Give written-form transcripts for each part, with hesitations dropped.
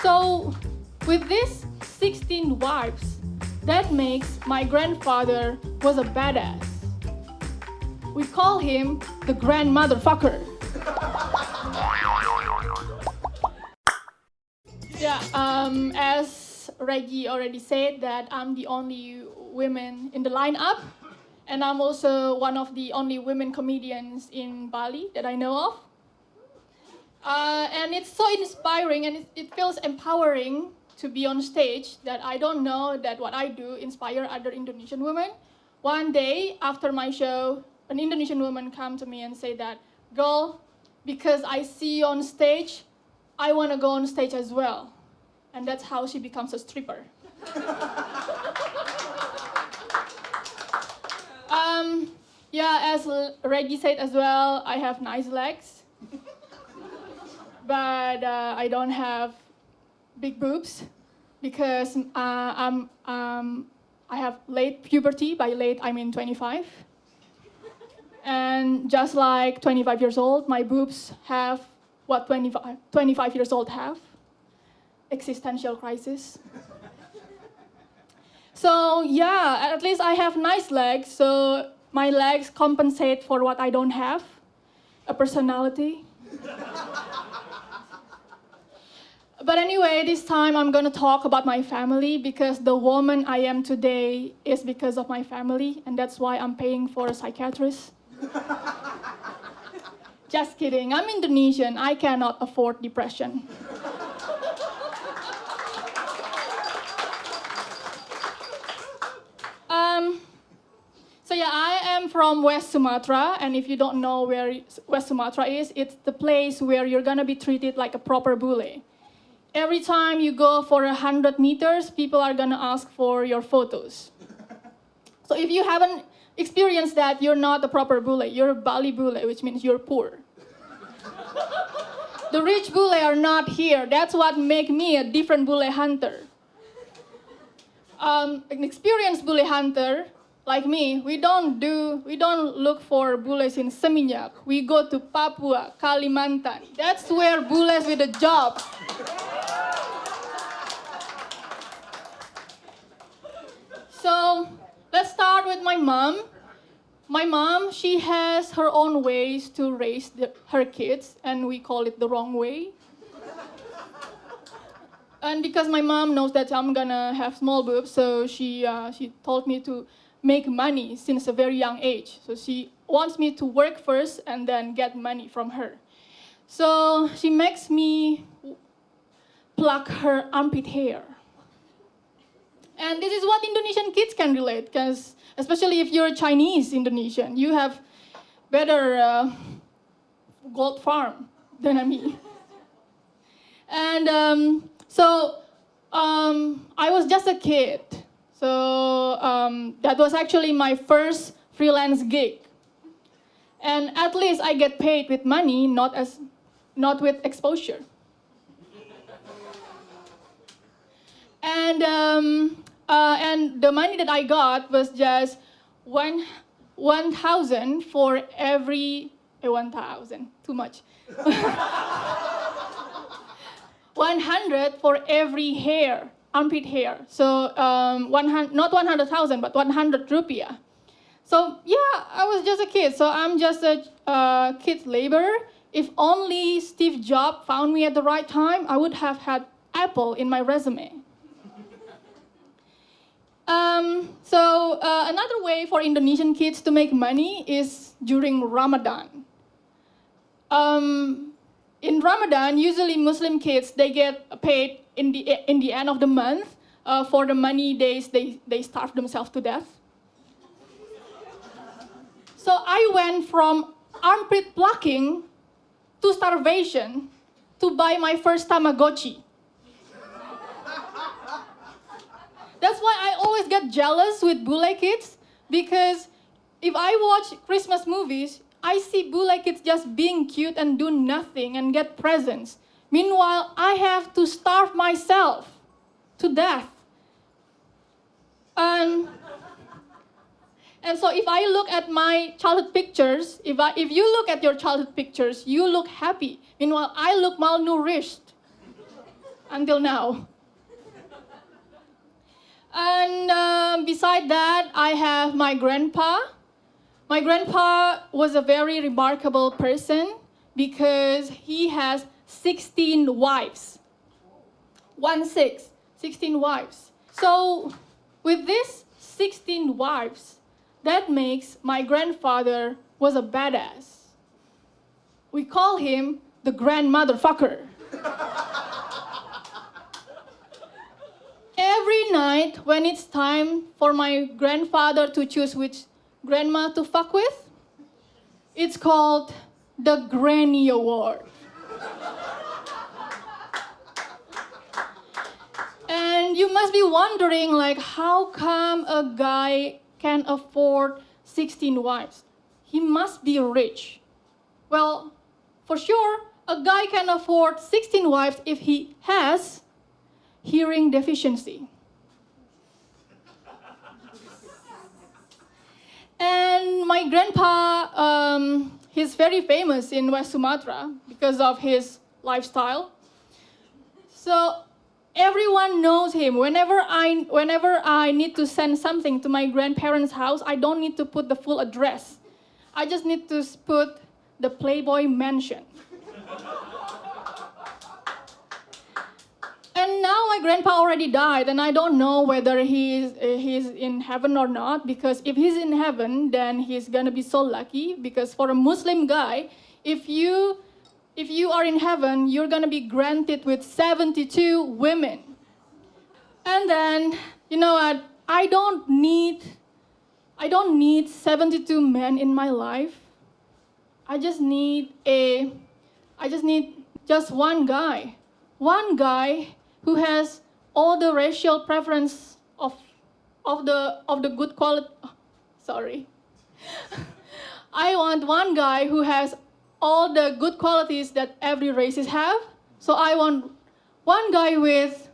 So with these 16 wives, that makes my grandfather was a badass. We call him the Grand Motherfucker. Yeah, as Reggie already said, that I'm the only woman in the lineup, and I'm also one of the only women comedians in Bali that I know of. And it's so inspiring, and it feels empowering to be on stage, that I don't know that what I do inspire other Indonesian women. One day after my show, an Indonesian woman came to me and said that, "Girl, because I see you on stage, I want to go on stage as well." And that's how she becomes a stripper. Yeah, as Reggie said as well, I have nice legs. But I don't have big boobs because I have late puberty. By late, I mean 25. And just like 25 years old, my boobs have what 25 years old have. Existential crisis. So yeah, at least I have nice legs, so my legs compensate for what I don't have, a personality. But anyway, this time I'm gonna talk about my family, because the woman I am today is because of my family, and that's why I'm paying for a psychiatrist. Just kidding, I'm Indonesian, I cannot afford depression. So yeah, I am from West Sumatra, and if you don't know where West Sumatra is, it's the place where you're gonna be treated like a proper bule. Every time you go for 100 meters, people are gonna ask for your photos. So if you haven't experienced that, you're not a proper bule, you're a Bali bule, which means you're poor. The rich bule are not here, that's what makes me a different bule hunter. An experienced bule hunter, like me, we don't look for bules in Seminyak. We go to Papua, Kalimantan. That's where bules with a job. So let's start with my mom. My mom, she has her own ways to raise her kids, and we call it the wrong way. And because my mom knows that I'm gonna have small boobs, so she told me to make money since a very young age. So she wants me to work first and then get money from her. So she makes me pluck her armpit hair. And this is what Indonesian kids can relate, because especially if you're Chinese Indonesian, you have better gold farm than me. And I was just a kid. So that was actually my first freelance gig. And at least I get paid with money, not with exposure. And the money that I got was just 1,000 for every 1,000, too much. 100 for every hair. Armpit hair, so not 100,000, but 100 rupiah. So yeah, I was just a kid, so I'm just a kid laborer. If only Steve Jobs found me at the right time, I would have had Apple in my resume. Another way for Indonesian kids to make money is during Ramadan. In Ramadan, usually Muslim kids, they get paid in the end of the month for the money days they starve themselves to death. So I went from armpit plucking to starvation to buy my first Tamagotchi. That's why I always get jealous with bule kids, because if I watch Christmas movies, I see bule kids just being cute and do nothing and get presents. Meanwhile, I have to starve myself to death. And so if I look at my childhood pictures, if you look at your childhood pictures, you look happy. Meanwhile, I look malnourished. until now. And beside that, I have my grandpa. My grandpa was a very remarkable person because he has 16 wives. 16 wives. So with these 16 wives, that makes my grandfather was a badass. We call him the grandmother fucker. Every night when it's time for my grandfather to choose which grandma to fuck with, it's called the Granny Award. And you must be wondering, like, how come a guy can afford 16 wives? He must be rich. Well, for sure, a guy can afford 16 wives if he has hearing deficiency. And my grandpa, he's very famous in West Sumatra because of his lifestyle. So everyone knows him. Whenever I need to send something to my grandparents' house, I don't need to put the full address. I just need to put the Playboy Mansion. And now my grandpa already died, and I don't know whether he's in heaven or not, because if he's in heaven, then he's gonna be so lucky, because for a Muslim guy, if you are in heaven, you're gonna be granted with 72 women. And then, you know what, I don't need 72 men in my life. I just need just one guy. One guy who has all the racial preference of the good quality. Oh, sorry. I want one guy who has all the good qualities that every races have. So I want one guy with,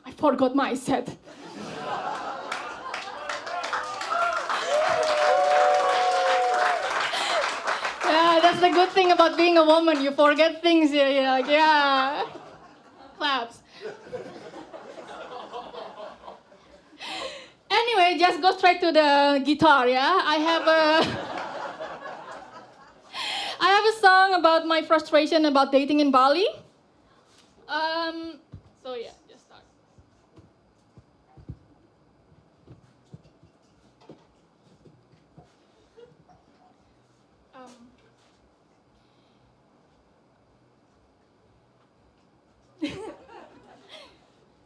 I forgot my set. Yeah, that's the good thing about being a woman. You forget things. You're like, yeah. Claps. Anyway, just go straight to the guitar, yeah? I have a song about my frustration about dating in Bali. So yeah, just start.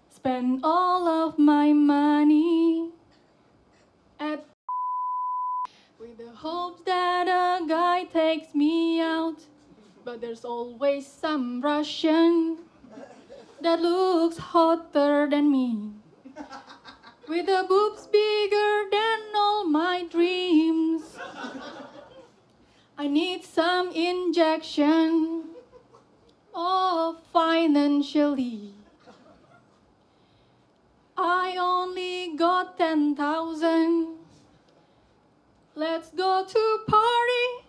Spend all of my money at with the hopes that a guy takes me out, but there's always some Russian that looks hotter than me, with the boobs bigger than all my dreams. I need some injection of financially. I only got 10,000. Let's go to party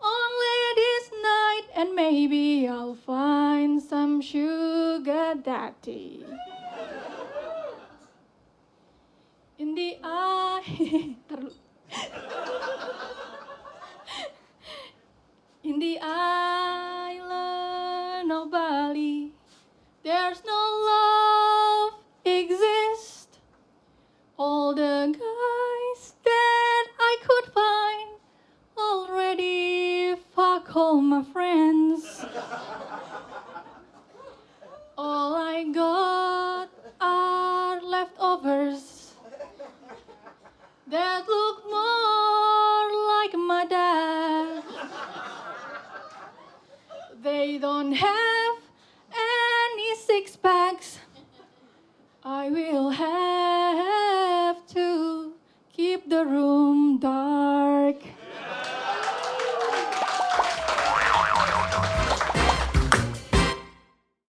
on ladies' night, and maybe I'll find some sugar daddy. In the eye, in the island of Bali, there's no love exist. All the guys that I could find already fuck all my friends. All I got are leftovers that look more like my dad. They don't have any six packs. I will have